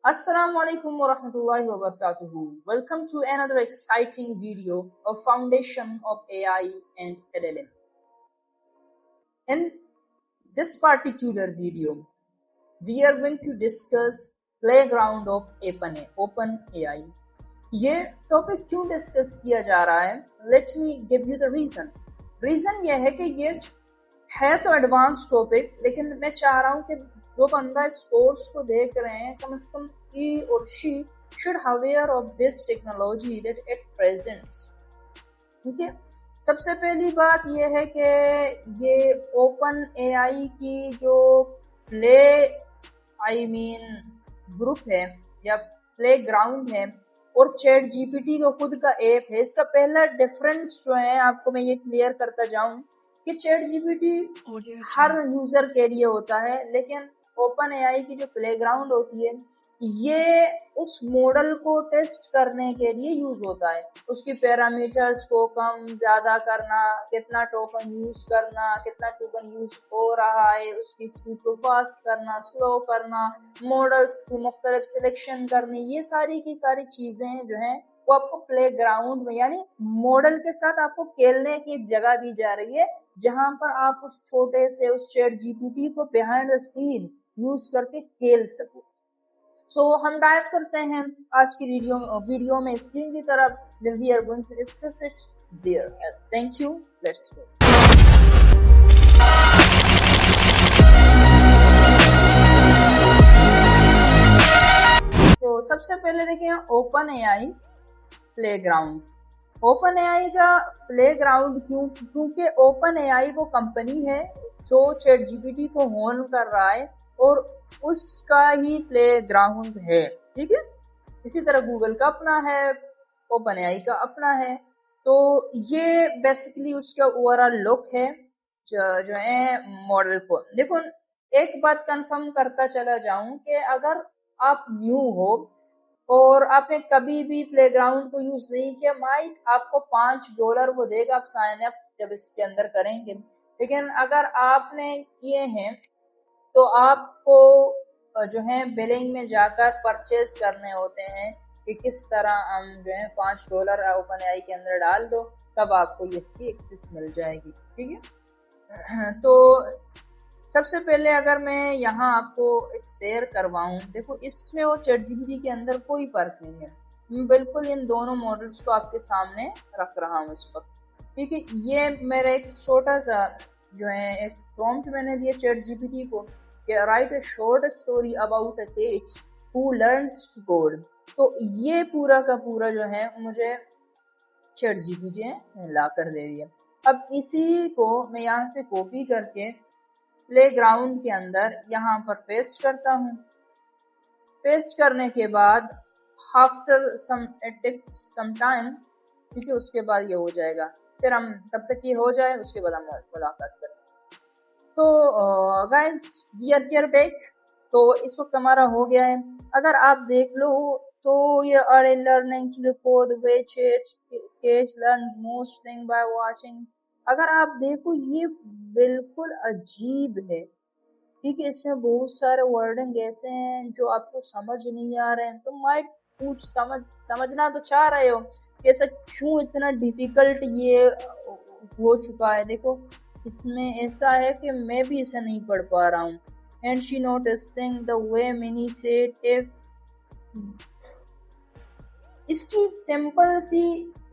Assalamualaikum warahmatullahi wabarakatuh. Welcome to another exciting video of Foundation of AI and LLM. In this particular video, we are going to discuss playground of OpenAI. ये topic क्यों discuss किया जा रहा है? Let me give you the reason ये है कि ये है तो एडवांस टॉपिक, लेकिन मैं चाह रहा हूँ कि जो बंदा इस कोर्स को देख रहे हैं कम से कम he or she should aware of this technology that it presents. ठीक है, सबसे पहली बात यह है कि ये ओपन एआई की जो ग्रुप है या प्ले ग्राउंड है और चैट जीपीटी का खुद का ऐप है, इसका पहला डिफरेंस जो है आपको मैं ये क्लियर करता जाऊं कि चैट जीपीटी हर यूजर के लिए होता है, लेकिन ओपन एआई की जो प्लेग्राउंड होती है ये उस मॉडल को टेस्ट करने के लिए यूज होता है। उसकी पैरामीटर्स को कम ज्यादा करना, कितना टोकन यूज करना, कितना टोकन यूज हो रहा है, उसकी स्पीड को फास्ट करना, स्लो करना, मॉडल्स की मुख्तलिफ सिलेक्शन करनी, ये सारी की सारी चीजें जो हैं वो आपको प्ले ग्राउंड में यानी मॉडल के साथ आपको खेलने की एक जगह दी जा रही है, जहां पर आप उस छोटे से उस चैट जीपीटी को बिहाइंड द सीन यूज करके खेल सको। सो हम डाइव करते हैं आज की वीडियो में स्क्रीन की तरफ। then we are going to discuss it there as thank you. Let's go. तो सबसे पहले देखिए open AI playground. Open AI का प्लेग्राउंड क्योंकि ओपन एआई वो कंपनी है जो चैट जीपीटी को होन कर रहा है और उसका ही प्लेग्राउंड है। ठीक है, इसी तरह गूगल का अपना है, ओपन एआई का अपना है। तो ये बेसिकली उसका ओवरऑल लुक है जो है मॉडल को। देखो, एक बात कंफर्म करता चला जाऊं कि अगर आप न्यू हो और आपने कभी भी प्लेग्राउंड को यूज नहीं किया, माइट आपको $5 वो देगा आप साइन अप जब इसके अंदर करेंगे। लेकिन अगर आपने किए हैं तो आपको जो है बिलिंग में जाकर परचेज करने होते हैं कि किस तरह हम जो है $5 ओपन एआई के अंदर डाल दो, तब आपको इसकी एक्सेस मिल जाएगी। ठीक है, तो सबसे पहले अगर मैं यहाँ आपको एक शेयर करवाऊं, देखो इसमें और चैट जीपीटी के अंदर कोई फर्क नहीं है। मैं बिल्कुल इन दोनों मॉडल्स को आपके सामने रख रहा हूँ इस वक्त। ठीक है, ये मेरा एक छोटा सा जो है एक प्रॉम्प्ट मैंने दिया चैट जीपीटी को कि write a short story about a kid who learns to code. तो ये पूरा का पूरा जो है मुझे चैट जीपीटी ने ला कर दे दिया। अब इसी को मैं यहाँ से कॉपी करके प्लेग्राउंड के अंदर यहाँ पर पेस्ट करता हूँ। पेस्ट करने के बाद आफ्टर सम टाइम, ठीक है, उसके बाद ये हो जाएगा। फिर हम तब तक ये हो जाए उसके बाद हम मुलाकात करें। तो guys we are here back. तो इस वक्त हमारा हो गया है। अगर आप देख लो तो ये are learning to code which it learns most thing by watching. अगर आप देखो ये बिल्कुल अजीब है। ठीक है, इसमें बहुत सारे वर्डिंग ऐसे हैं जो आपको समझ नहीं आ रहे हैं। तो माइट कुछ समझना तो चाह रहे हो कि ऐसा क्यों इतना डिफिकल्ट ये हो चुका है। देखो इसमें ऐसा है कि मैं भी इसे नहीं पढ़ पा रहा हूँ। And she noticing the way mini said if, इसकी सिंपल सी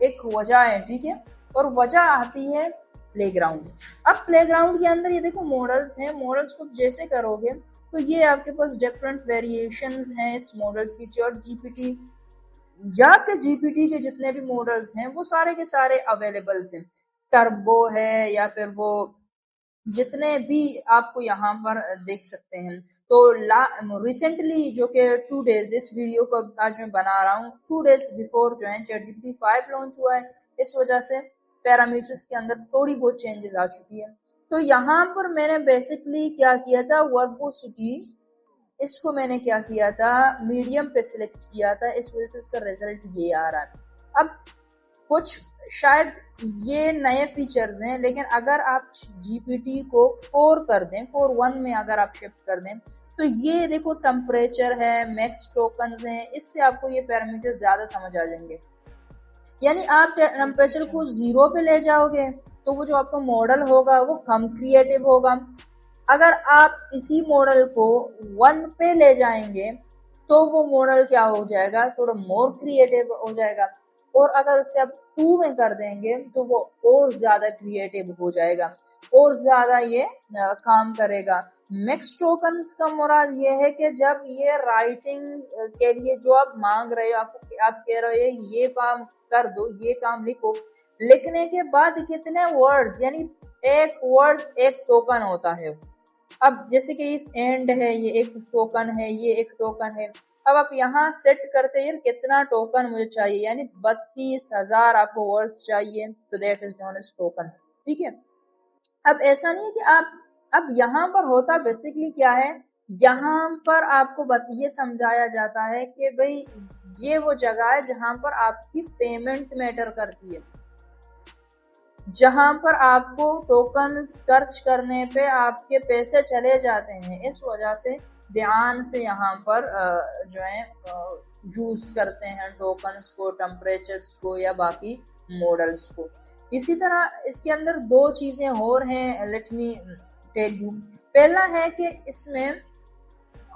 एक वजह है। ठीक है, और वजह आती है प्लेग्राउंड। अब प्लेग्राउंड के अंदर ये देखो मॉडल्स हैं, मॉडल्स को जैसे करोगे तो ये आपके पास डिफरेंट वेरिएशंस हैं इस मॉडल्स की। चैट जीपीटी या के जीपीटी के जितने भी मॉडल्स हैं वो सारे के सारे अवेलेबल हैं। टर्बो है या फिर वो जितने भी आपको यहाँ पर देख सकते हैं। तो रिसेंटली जो कि 2 डेज, इस वीडियो को आज मैं बना रहा हूँ 2 डेज बिफोर जो है चैट जीपीटी 5 लॉन्च हुआ है। इस वजह से पैरामीटर्स के अंदर थोड़ी बहुत चेंजेस आ चुकी है। तो यहाँ पर मैंने बेसिकली क्या किया था, वर्बोसिटी इसको मैंने क्या किया था, मीडियम पे सिलेक्ट किया था। इस वजह से इसका रिजल्ट ये आ रहा है। अब कुछ शायद ये नए फीचर्स हैं, लेकिन अगर आप जीपीटी को 4 कर दें, 4.1 में अगर आप शिफ्ट कर दें तो ये देखो टेम्परेचर है, मैक्स टोकन्स हैं, इससे आपको ये पैरामीटर ज्यादा समझ आ जाएंगे। यानी आप टेम्परेचर को 0 पे ले जाओगे तो वो जो आपका मॉडल होगा वो कम क्रिएटिव होगा। अगर आप इसी मॉडल को 1 पे ले जाएंगे तो वो मॉडल क्या हो जाएगा, थोड़ा मोर क्रिएटिव हो जाएगा। और अगर उसे आप 2 में कर देंगे तो वो और ज्यादा क्रिएटिव हो जाएगा और ज्यादा ये काम करेगा। मिक्स टोकन्स का मुराद ये है कि जब ये राइटिंग के लिए जो आप मांग रहे हो, आप कह रहे हो ये काम कर दो, ये काम लिखो, लिखने के बाद कितने वर्ड्स, यानी एक वर्ड एक टोकन होता है। अब जैसे कि इस एंड है, ये एक टोकन है, ये एक टोकन है। अब आप यहाँ सेट करते हैं कितना टोकन मुझे चाहिए, यानी 32,000 आपको वर्ड्स चाहिए, तो that is known as token. ठीक है। अब ऐसा नहीं है कि आप, अब यहाँ पर होता बेसिकली क्या है, यहाँ पर आपको ये समझाया जाता है कि भाई ये वो जगह है जहां पर आपकी पेमेंट मैटर करती है, जहां पर आपको टोकन्स खर्च करने पे आपके पैसे चले जाते हैं। इस वजह से ध्यान से यहाँ पर जो है यूज करते हैं टोकन्स को, टेम्परेचर्स को या बाकी मॉडल्स को। इसी तरह इसके अंदर 2 चीजें और हैं, लेट मी टेल यू। पहला है कि इसमें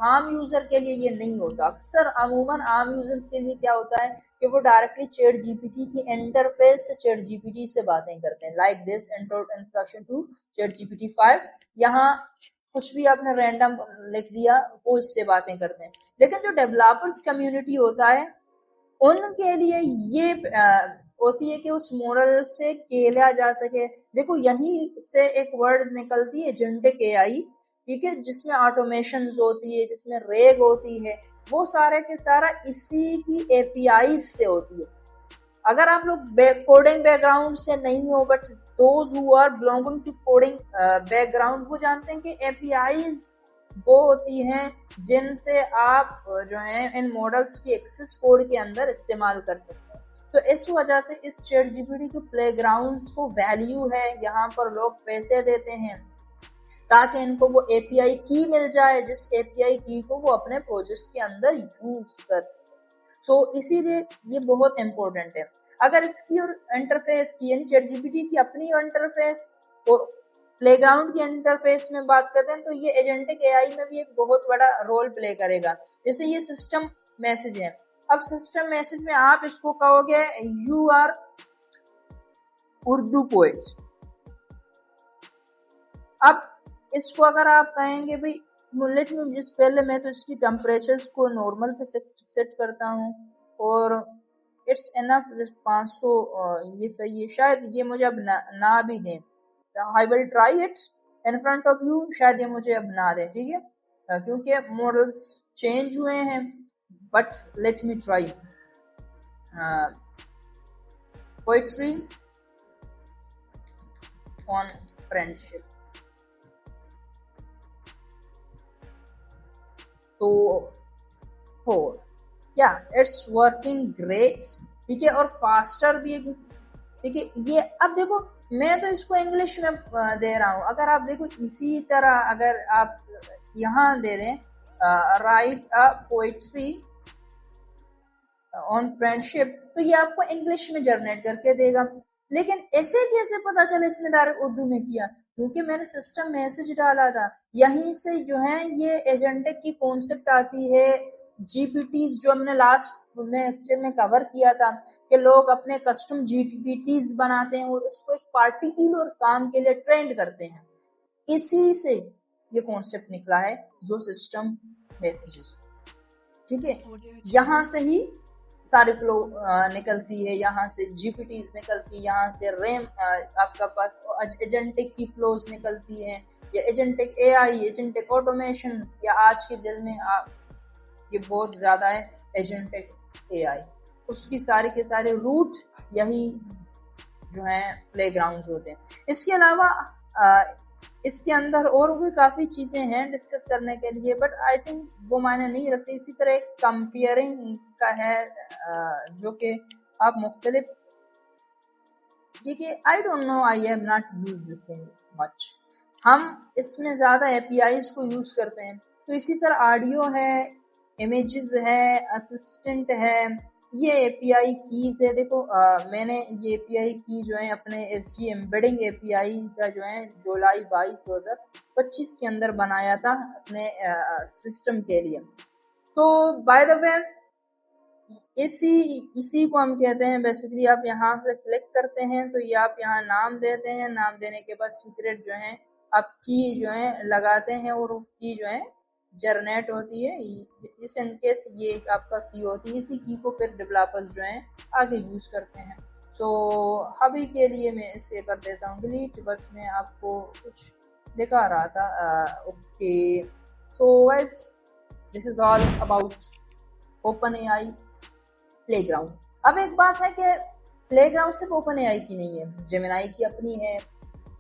आम यूजर के लिए ये नहीं होता। अक्सर अमूमन आम यूजर्स के लिए क्या होता है कि वो डायरेक्टली चैट जीपीटी की इंटरफेस से चैट जीपीटी से बातें करते हैं, like this introduction to chat GPT 5। यहाँ कुछ भी आपने रैंडम लिख दिया, वो इससे बातें करते हैं। लेकिन जो डेवलपर्स कम्युनिटी होता है उनके लिए ये होती है कि उस मॉडल से खेला जा सके। देखो यहीं से एक वर्ड निकलती है एजेंटिक एआई, ठीक है, जिसमें ऑटोमेशन होती है, जिसमें रेग होती है, वो सारे के सारा इसी की एपीआई से होती है। अगर आप लोग कोडिंग बैकग्राउंड से नहीं हो, but those who are belonging to coding background, वो जानते हैं कि एपीआईज वो होती हैं जिनसे आप जो है इन मॉडल्स की एक्सेस कोड के अंदर इस्तेमाल कर सकते हैं। तो इस वजह से इस चैट जीपीटी के प्लेग्राउंड्स को वैल्यू है, यहाँ पर लोग पैसे देते हैं ताकि इनको वो एपीआई की मिल जाए, जिस एपीआई की को वो अपने प्रोजेक्ट्स के अंदर यूज कर सके। सो इसीलिए ये बहुत इंपॉर्टेंट है। अगर इसकी और इंटरफेस की, यानी चैट जीपीटी की अपनी इंटरफेस और प्लेग्राउंड की इंटरफेस में बात करते हैं, तो ये एजेंटिक एआई में भी एक बहुत बड़ा रोल प्ले करेगा। जैसे ये सिस्टम मैसेज है, अब सिस्टम मैसेज में आप इसको कहोगे यू आर उर्दू पोएट्स। अब इसको अगर आप कहेंगे भाई लेट मी जिस पहले मैं तो इसकी टेम्परेचर्स को नॉर्मल पे सेट करता हूँ और इट्स एनफ 500, ये सही है, शायद ये मुझे अब ना भी दें। I will try it in front of you, शायद ये मुझे अब ना दें, ठीक है, क्योंकि मॉडल्स चेंज हुए हैं। But let me try poetry on friendship. तो हो या इट्स वर्किंग ग्रेट, ठीक है, और फास्टर भी है, ठीक है। ये अब देखो मैं तो इसको इंग्लिश में दे रहा हूँ, अगर आप देखो इसी तरह अगर आप यहाँ दे दें right a poetry on friendship, तो ये आपको इंग्लिश में जनरेट करके देगा। लेकिन ऐसे कैसे पता चले इसने डायरेक्ट उर्दू में किया, क्योंकि मैंने सिस्टम मैसेज डाला था। यहीं से जो है ये एजेंटिक की कॉन्सेप्ट आती है। जीपीटीज जो हमने लास्ट लेक्चर में कवर किया था कि लोग अपने कस्टम जीपीटीज बनाते हैं और उसको एक पार्टिकुलर काम के लिए ट्रेंड करते हैं, इसी से ये कॉन्सेप्ट निकला है जो सिस्टम मैसेजेस, ठीक है। यहाँ से ही सारी फ्लो निकलती है, यहाँ से जीपीटीज निकलती है, यहाँ से रेम आपका पास एजेंटिक की फ्लोज निकलती हैं, या एजेंटिक एआई, एजेंटिक ऑटोमेशन, या आज के दिन में ये बहुत ज्यादा है एजेंटिक एआई, उसकी सारे के सारे रूट यही जो है प्लेग्राउंड्स होते हैं। इसके अलावा इसके अंदर और भी काफी चीजें हैं डिस्कस करने के लिए, बट आई थिंक वो मायने नहीं रखते। इसी तरह एक कंपेयरिंग का है जो कि आप मुख्तलिफ, ठीक है, I don't know, I have not used this thing much. हम इसमें ज्यादा एपीआईज को यूज करते हैं, तो इसी तरह ऑडियो है, इमेजेस है, असिस्टेंट है, ये एपीआई कीज है। देखो मैंने ये एपीआई की जो है अपने एसजी एम्बेडिंग एपीआई का जो है जुलाई 22 2025 के अंदर बनाया था अपने सिस्टम के लिए। तो बाय द वे इसी को हम कहते हैं बेसिकली। आप यहाँ से क्लिक करते हैं तो ये आप यहाँ नाम देते हैं, नाम देने के बाद सीक्रेट जो है आप की जो है लगाते हैं और की जो है जनरेट होती है। इस इनकेस ये आपका की होती है, इसी की को फिर डेवलपर्स जो है आगे यूज करते हैं। सो अभी के लिए मैं इसे कर देता हूँ डिलीट, बस मैं आपको कुछ दिखा रहा था। Okay, so guys this is all about OpenAI playground. अब एक बात है कि प्लेग्राउंड सिर्फ OpenAI की नहीं है, जेमिनाई की अपनी है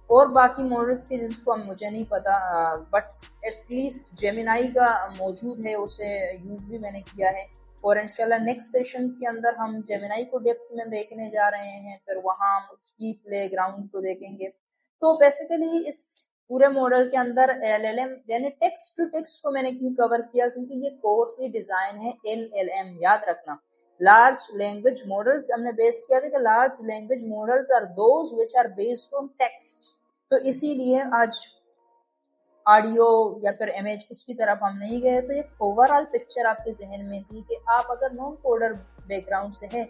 और बाकी मॉडल्स की जिसको मुझे नहीं पता, बट एटलीस्ट जेमिनाई का मौजूद है, उसे यूज भी मैंने किया है। और इंशाल्लाह नेक्स्ट सेशन के अंदर हम जेमिनाई को डेप्थ में देखने जा रहे हैं, फिर वहाँ हम उसकी प्लेग्राउंड को देखेंगे। तो बेसिकली इस पूरे मॉडल के अंदर LLM यानी टेक्स्ट टू टेक्स्ट को मैंने क्यों कवर किया, क्योंकि ये कोर्स ही डिजाइन है LLM, याद रखना। लार्ज लैंग्वेज मॉडल्स हमने बेस किया था कि large language models are those which are based on text. तो इसीलिए आज ऑडियो या फिर इमेज उसकी तरफ हम नहीं गए। तो एक ओवरऑल पिक्चर आपके जहन में थी कि आप अगर नॉन कोडर बैकग्राउंड से है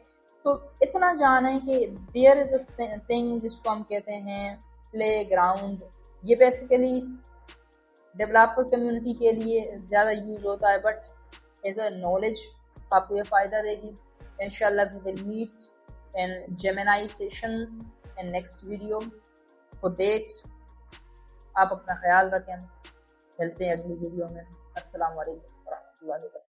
तो इतना जाने कि देयर इज अ थिंग जिसको हम कहते हैं प्लेग्राउंड। ये बेसिकली डेवलपर कम्युनिटी के लिए ज़्यादा यूज होता है, बट एज अ नॉलेज आपको ये फ़ायदा देगी। इंशाल्लाह we will meet in Gemini session in next video. For that आप अपना ख्याल रखें, मिलते हैं अगली वीडियो में। अस्सलाम वालेकुम।